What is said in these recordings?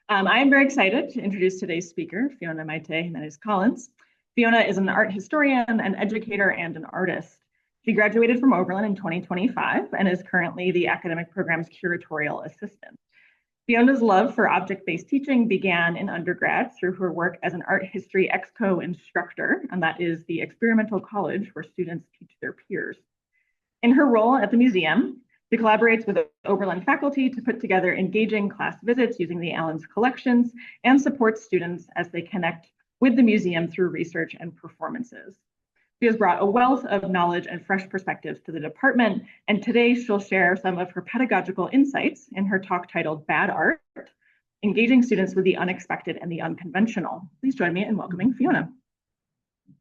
I am very excited to introduce today's speaker, Fiona Giménez-Collins. Fiona is an art historian, an educator, and an artist. She graduated from Oberlin in 2025 and is currently the Academic Programs Curatorial Assistant. Fiona's love for object-based teaching began in undergrad through her work as an art history exco instructor, and that is the experimental college where students teach their peers. In her role at the museum, she collaborates with Oberlin faculty to put together engaging class visits using the Allen's collections and supports students as they connect with the museum through research and performances. She has brought a wealth of knowledge and fresh perspectives to the department, and today she'll share some of her pedagogical insights in her talk titled Bad Art, Engaging Students with the Unexpected and the Unconventional. Please join me in welcoming Fiona.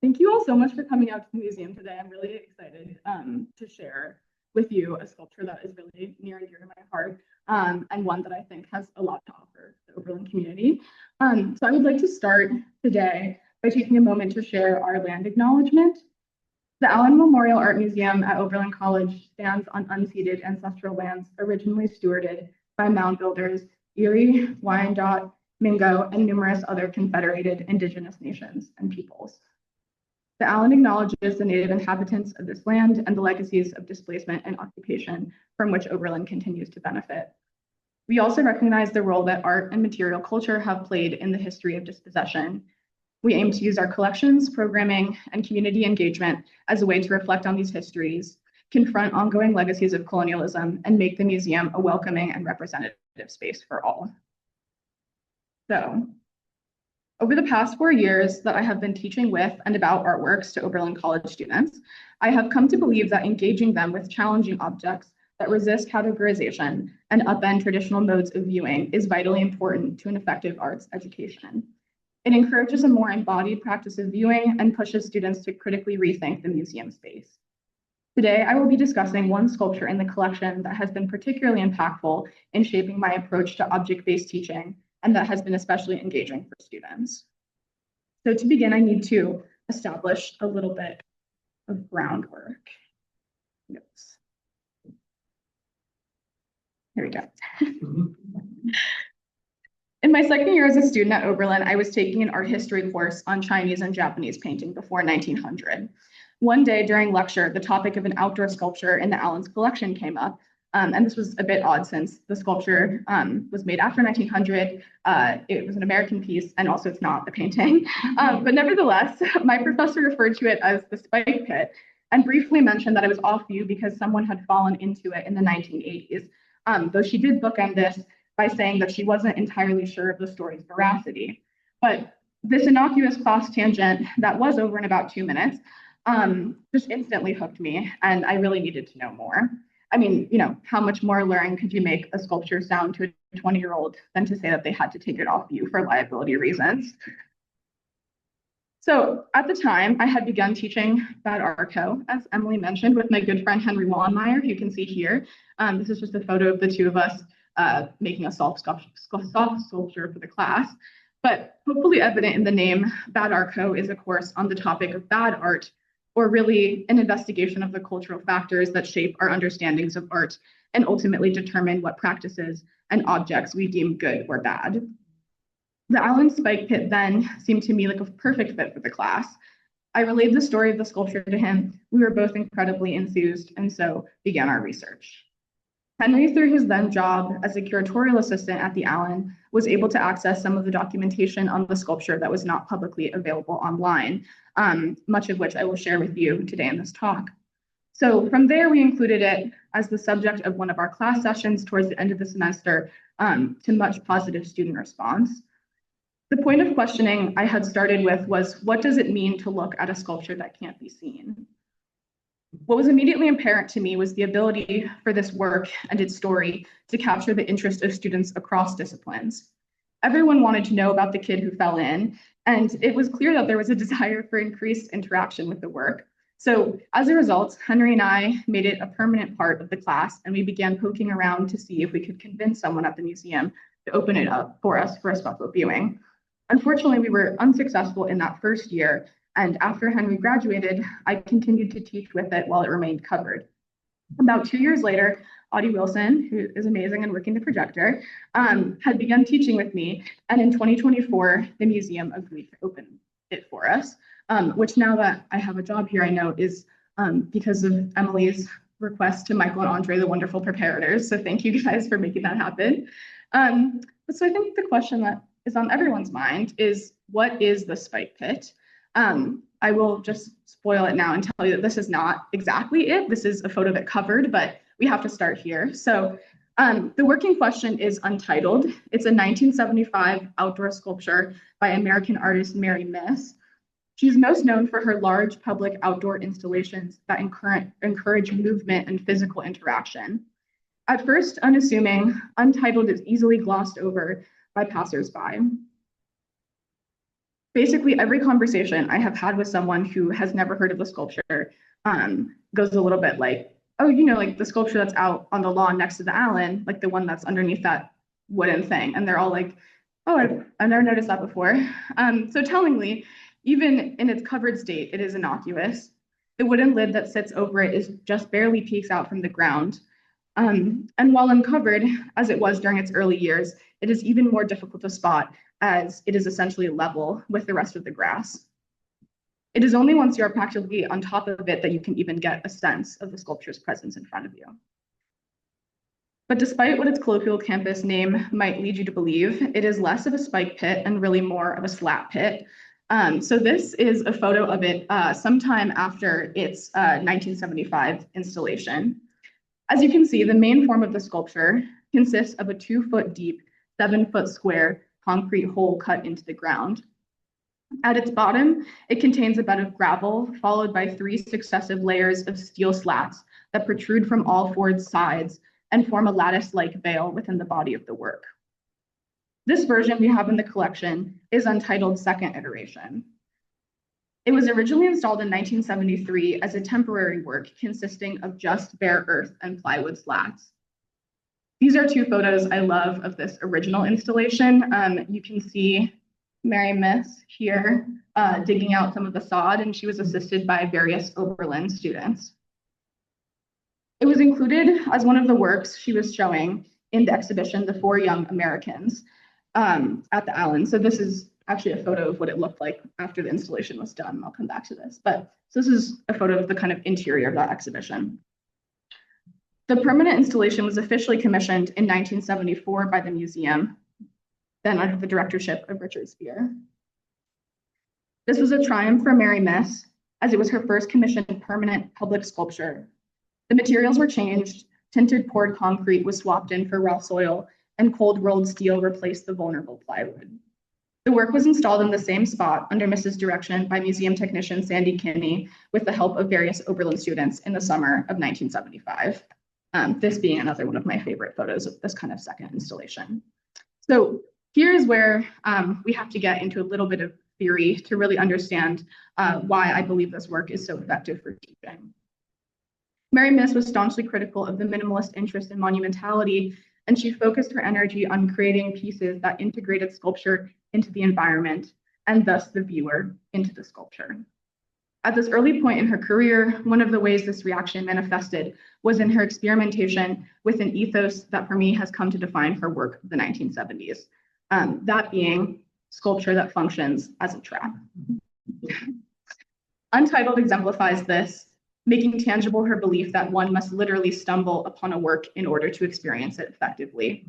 Thank you all so much for coming out to the museum today. I'm really excited to share with you a sculpture that is really near and dear to my heart, and one that I think has a lot to offer the Oberlin community. So I would like to start today by taking a moment to share our land acknowledgement. The Allen Memorial Art Museum at Oberlin College stands on unceded ancestral lands originally stewarded by mound builders Erie, Wyandot, Mingo, and numerous other confederated indigenous nations and peoples. The Allen acknowledges the native inhabitants of this land and the legacies of displacement and occupation from which Oberlin continues to benefit. We also recognize the role that art and material culture have played in the history of dispossession. We aim to use our collections, programming, and community engagement as a way to reflect on these histories, confront ongoing legacies of colonialism, and make the museum a welcoming and representative space for all. So, over the past 4 years that I have been teaching with and about artworks to Oberlin College students, I have come to believe that engaging them with challenging objects that resist categorization and upend traditional modes of viewing is vitally important to an effective arts education. It encourages a more embodied practice of viewing and pushes students to critically rethink the museum space. Today, I will be discussing one sculpture in the collection that has been particularly impactful in shaping my approach to object-based teaching, and that has been especially engaging for students. So to begin, I need to establish a little bit of groundwork. Oops. Here we go. In my second year as a student at Oberlin, I was taking an art history course on Chinese and Japanese painting before 1900. One day during lecture, the topic of an outdoor sculpture in the Allen's collection came up. And this was a bit odd since the sculpture was made after 1900. It was an American piece, and also it's not a painting. But nevertheless, my professor referred to it as the spike pit and briefly mentioned that it was off view because someone had fallen into it in the 1980s, though she did bookend this by saying that she wasn't entirely sure of the story's veracity. But this innocuous class tangent that was over in about 2 minutes just instantly hooked me, and I really needed to know more. I mean, how much more alluring could you make a sculpture sound to a 20-year-old than to say that they had to take it off view for liability reasons? So at the time, I had begun teaching Bad Arco, as Emily mentioned, with my good friend Henry Wallenmeyer, who you can see here. This is just a photo of the two of us making a soft sculpture for the class. But hopefully evident in the name, Bad Arco is a course on the topic of bad art, or really an investigation of the cultural factors that shape our understandings of art and ultimately determine what practices and objects we deem good or bad. The Allen spike pit then seemed to me like a perfect fit for the class. I relayed the story of the sculpture to him. We were both incredibly enthused, and so began our research. Henry, through his then job as a curatorial assistant at the Allen, was able to access some of the documentation on the sculpture that was not publicly available online, much of which I will share with you today in this talk. So from there, we included it as the subject of one of our class sessions towards the end of the semester, to much positive student response. The point of questioning I had started with was, what does it mean to look at a sculpture that can't be seen? What was immediately apparent to me was the ability for this work and its story to capture the interest of students across disciplines. Everyone wanted to know about the kid who fell in, and it was clear that there was a desire for increased interaction with the work. So as a result, Henry and I made it a permanent part of the class, and we began poking around to see if we could convince someone at the museum to open it up for us for a special viewing. Unfortunately, we were unsuccessful in that first year, and after Henry graduated, I continued to teach with it while it remained covered. About 2 years later, Audie Wilson, who is amazing and working the projector, had begun teaching with me. And in 2024, the museum agreed to open it for us, which now that I have a job here, I know is because of Emily's request to Michael and Andre, the wonderful preparators. So thank you guys for making that happen. So I think the question that is on everyone's mind is, what is the spike pit? I will just spoil it now and tell you that this is not exactly it. This is a photo of it covered, but we have to start here. So the working question is Untitled. It's a 1975 outdoor sculpture by American artist Mary Miss. She's most known for her large public outdoor installations that encourage movement and physical interaction. At first unassuming, Untitled is easily glossed over by passersby. Basically, every conversation I have had with someone who has never heard of the sculpture goes a little bit like, oh, like the sculpture that's out on the lawn next to the Allen, like the one that's underneath that wooden thing. And they're all like, oh, I've never noticed that before. So tellingly, even in its covered state, it is innocuous. The wooden lid that sits over it is just barely peeks out from the ground. And while uncovered, as it was during its early years, it is even more difficult to spot as it is essentially level with the rest of the grass. It is only once you are practically on top of it that you can even get a sense of the sculpture's presence in front of you. But despite what its colloquial campus name might lead you to believe, it is less of a spike pit and really more of a slap pit. So this is a photo of it sometime after its 1975 installation. As you can see, the main form of the sculpture consists of a 2-foot deep, 7-foot square concrete hole cut into the ground. At its bottom, it contains a bed of gravel, followed by 3 successive layers of steel slats that protrude from all 4 sides and form a lattice-like veil within the body of the work. This version we have in the collection is Untitled's second iteration. It was originally installed in 1973 as a temporary work consisting of just bare earth and plywood slats. These are 2 photos I love of this original installation. You can see Mary Miss here digging out some of the sod, and she was assisted by various Oberlin students. It was included as one of the works she was showing in the exhibition, The 4 Young Americans, at the Allen. So this is actually a photo of what it looked like after the installation was done. I'll come back to this, but so this is a photo of the kind of interior of that exhibition. The permanent installation was officially commissioned in 1974 by the museum, then under the directorship of Richard Spear. This was a triumph for Mary Miss, as it was her first commissioned permanent public sculpture. The materials were changed, tinted poured concrete was swapped in for raw soil, and cold rolled steel replaced the vulnerable plywood. The work was installed in the same spot under Mrs. direction by museum technician Sandy Kinney with the help of various Oberlin students in the summer of 1975. This being another one of my favorite photos of this kind of second installation. So here's where we have to get into a little bit of theory to really understand why I believe this work is so effective for teaching. Mary Miss was staunchly critical of the minimalist interest in monumentality, and she focused her energy on creating pieces that integrated sculpture into the environment and thus the viewer into the sculpture. At this early point in her career, one of the ways this reaction manifested was in her experimentation with an ethos that for me has come to define her work of the 1970s, that being sculpture that functions as a trap. Untitled exemplifies this, making tangible her belief that one must literally stumble upon a work in order to experience it effectively.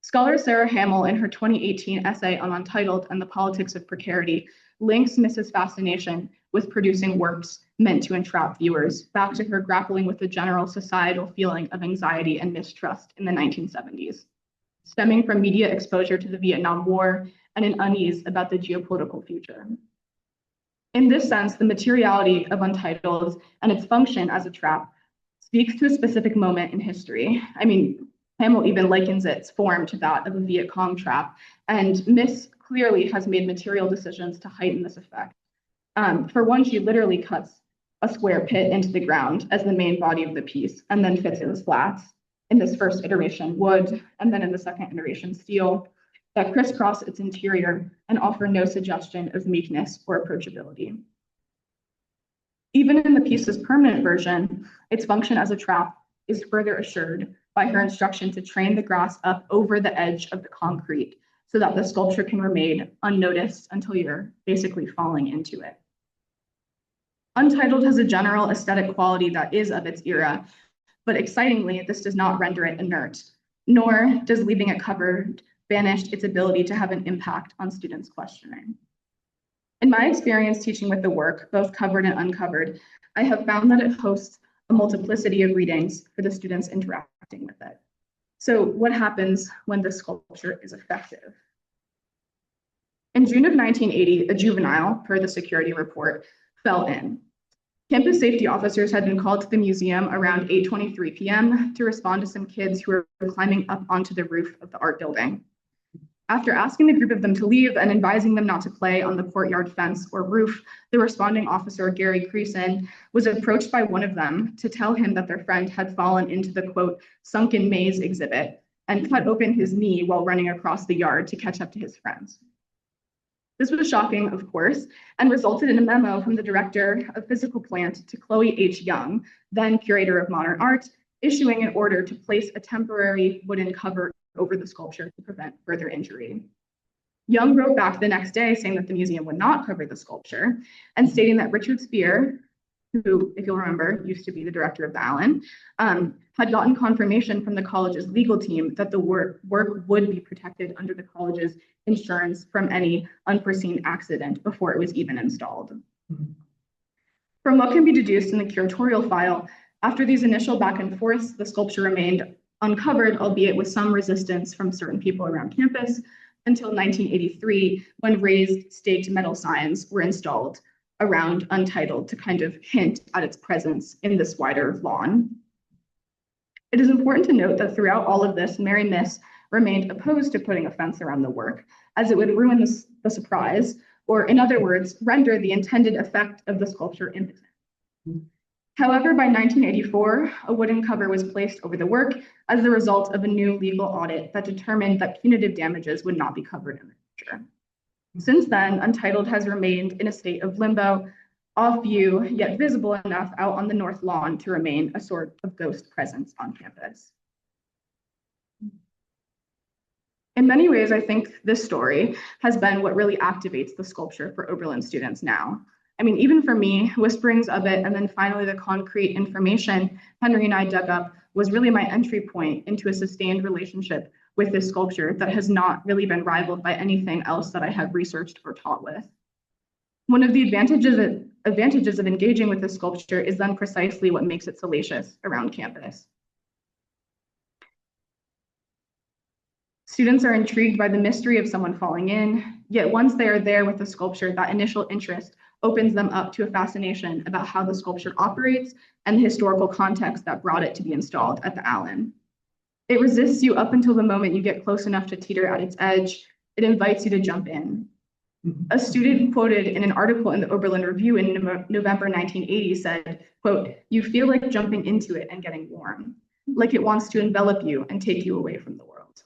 Scholar Sarah Hamill, in her 2018 essay on Untitled and the Politics of Precarity, links Miss's fascination with producing works meant to entrap viewers back to her grappling with the general societal feeling of anxiety and mistrust in the 1970s, stemming from media exposure to the Vietnam War and an unease about the geopolitical future. In this sense, the materiality of Untitled and its function as a trap speaks to a specific moment in history. I mean, Hamill even likens its form to that of a Viet Cong trap, and Miss clearly has made material decisions to heighten this effect. For one, she literally cuts a square pit into the ground as the main body of the piece and then fits in slats. In this first iteration, wood, and then in the second iteration, steel, that crisscross its interior and offer no suggestion of meekness or approachability. Even in the piece's permanent version, its function as a trap is further assured by her instruction to train the grass up over the edge of the concrete so that the sculpture can remain unnoticed until you're basically falling into it. Untitled has a general aesthetic quality that is of its era, but excitingly, this does not render it inert, nor does leaving it covered banish its ability to have an impact on students' questioning. In my experience teaching with the work, both covered and uncovered, I have found that it hosts a multiplicity of readings for the students interacting with it. So what happens when the sculpture is effective? In June of 1980, a juvenile, per the security report, fell in. Campus safety officers had been called to the museum around 8:23 p.m. to respond to some kids who were climbing up onto the roof of the art building. After asking the group of them to leave and advising them not to play on the courtyard fence or roof, the responding officer, Gary Creason, was approached by one of them to tell him that their friend had fallen into the, quote, sunken maze exhibit and cut open his knee while running across the yard to catch up to his friends. This was shocking, of course, and resulted in a memo from the director of physical plant to Chloe H. Young, then curator of modern art, issuing an order to place a temporary wooden cover over the sculpture to prevent further injury. Young wrote back the next day saying that the museum would not cover the sculpture and stating that Richard Spear, who, if you'll remember, used to be the director of the Allen, had gotten confirmation from the college's legal team that the work would be protected under the college's insurance from any unforeseen accident before it was even installed. From what can be deduced in the curatorial file, after these initial back and forths, the sculpture remained uncovered, albeit with some resistance from certain people around campus, until 1983, when raised staked metal signs were installed around Untitled to kind of hint at its presence in this wider lawn. It is important to note that throughout all of this, Mary Miss remained opposed to putting a fence around the work, as it would ruin the surprise, or in other words, render the intended effect of the sculpture impotent. However, by 1984, a wooden cover was placed over the work as the result of a new legal audit that determined that punitive damages would not be covered in the future. Since then, Untitled has remained in a state of limbo, off view, yet visible enough out on the north lawn to remain a sort of ghost presence on campus. In many ways, I think this story has been what really activates the sculpture for Oberlin students now. I mean, even for me, whisperings of it and then finally the concrete information Henry and I dug up was really my entry point into a sustained relationship with this sculpture that has not really been rivaled by anything else that I have researched or taught with. One of the advantages of engaging with this sculpture is then precisely what makes it salacious around campus. Students are intrigued by the mystery of someone falling in, yet once they are there with the sculpture, that initial interest opens them up to a fascination about how the sculpture operates and the historical context that brought it to be installed at the Allen. It resists you up until the moment you get close enough to teeter at its edge. It invites you to jump in. A student quoted in an article in the Oberlin Review in November 1980 said, quote, "You feel like jumping into it and getting warm, like it wants to envelop you and take you away from the world."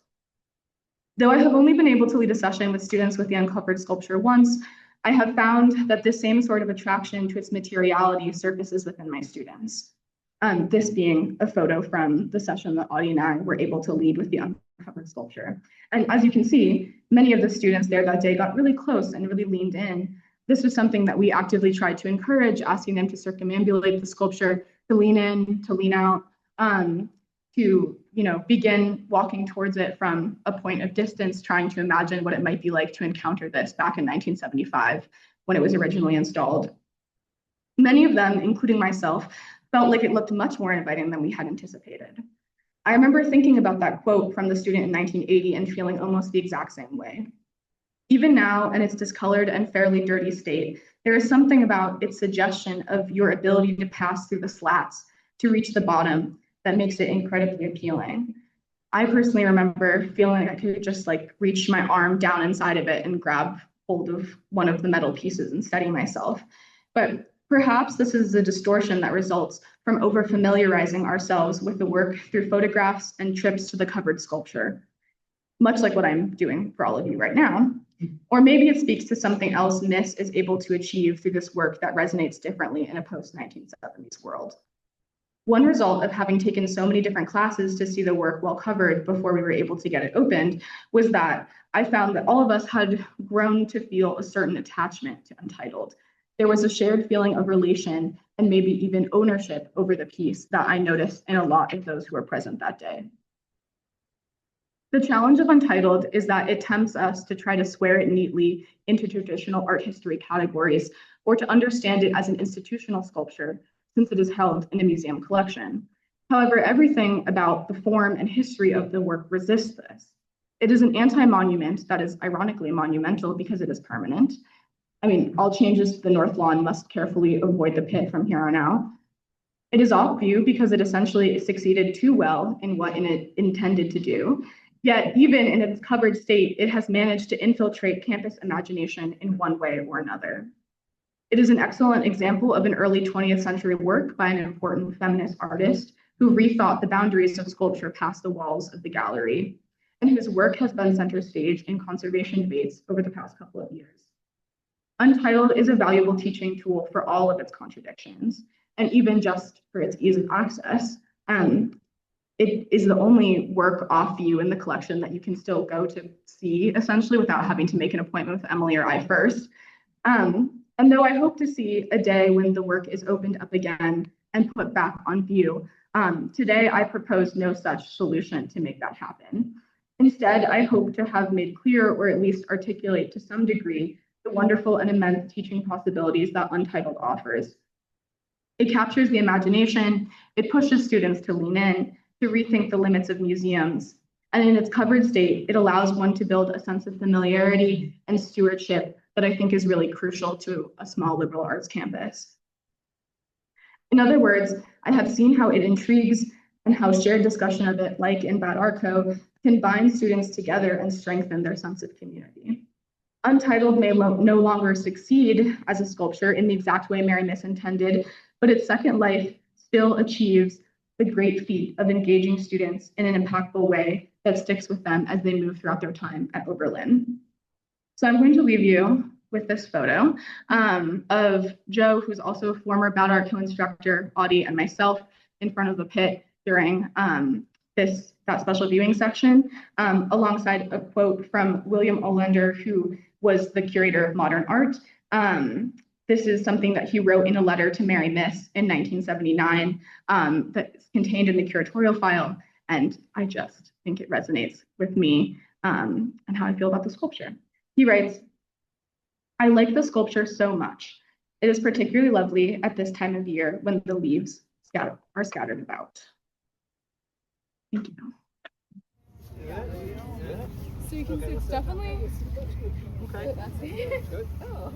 Though I have only been able to lead a session with students with the uncovered sculpture once, I have found that this same sort of attraction to its materiality surfaces within my students. This being a photo from the session that Audie and I were able to lead with the uncovered sculpture. And as you can see, many of the students there that day got really close and really leaned in. This was something that we actively tried to encourage, asking them to circumambulate the sculpture, to lean in, to lean out, to begin walking towards it from a point of distance, trying to imagine what it might be like to encounter this back in 1975 when it was originally installed. Many of them, including myself, felt like it looked much more inviting than we had anticipated. I remember thinking about that quote from the student in 1980 and feeling almost the exact same way. Even now, in its discolored and fairly dirty state, there is something about its suggestion of your ability to pass through the slats to reach the bottom that makes it incredibly appealing. I personally remember feeling like I could just reach my arm down inside of it and grab hold of one of the metal pieces and steady myself. But perhaps this is a distortion that results from over-familiarizing ourselves with the work through photographs and trips to the covered sculpture, much like what I'm doing for all of you right now. Or maybe it speaks to something else Miss is able to achieve through this work that resonates differently in a post-1970s world. One result of having taken so many different classes to see the work well covered before we were able to get it opened was that I found that all of us had grown to feel a certain attachment to Untitled. There was a shared feeling of relation and maybe even ownership over the piece that I noticed in a lot of those who were present that day. The challenge of Untitled is that it tempts us to try to square it neatly into traditional art history categories or to understand it as an institutional sculpture, since it is held in a museum collection. However, everything about the form and history of the work resists this. It is an anti-monument that is ironically monumental because it is permanent. I mean, all changes to the North Lawn must carefully avoid the pit from here on out. It is off view because it essentially succeeded too well in what it intended to do. Yet, even in its covered state, it has managed to infiltrate campus imagination in one way or another. It is an excellent example of an early 20th century work by an important feminist artist who rethought the boundaries of sculpture past the walls of the gallery, and whose work has been center stage in conservation debates over the past couple of years. Untitled is a valuable teaching tool for all of its contradictions, and even just for its ease of access. It is the only work off view in the collection that you can still go to see, essentially, without having to make an appointment with Emily or I first. And though I hope to see a day when the work is opened up again and put back on view, today I propose no such solution to make that happen. Instead, I hope to have made clear, or at least articulate to some degree, the wonderful and immense teaching possibilities that Untitled offers. It captures the imagination, it pushes students to lean in, to rethink the limits of museums, and in its covered state, it allows one to build a sense of familiarity and stewardship that I think is really crucial to a small liberal arts campus. In other words, I have seen how it intrigues and how shared discussion of it, like in Bad Arco, can bind students together and strengthen their sense of community. Untitled may no longer succeed as a sculpture in the exact way Mary Miss intended, but its second life still achieves the great feat of engaging students in an impactful way that sticks with them as they move throughout their time at Oberlin. So I'm going to leave you with this photo of Joe, who's also a former Bad Art co-instructor, Audie, and myself in front of the pit during that special viewing section, alongside a quote from William Olander, who was the curator of modern art. This is something that he wrote in a letter to Mary Miss in 1979 that's contained in the curatorial file, and I just think it resonates with me and how I feel about the sculpture. He writes, "I like the sculpture so much. It is particularly lovely at this time of year when the leaves are scattered about." Thank you. So you can see it's definitely okay. Good. Oh.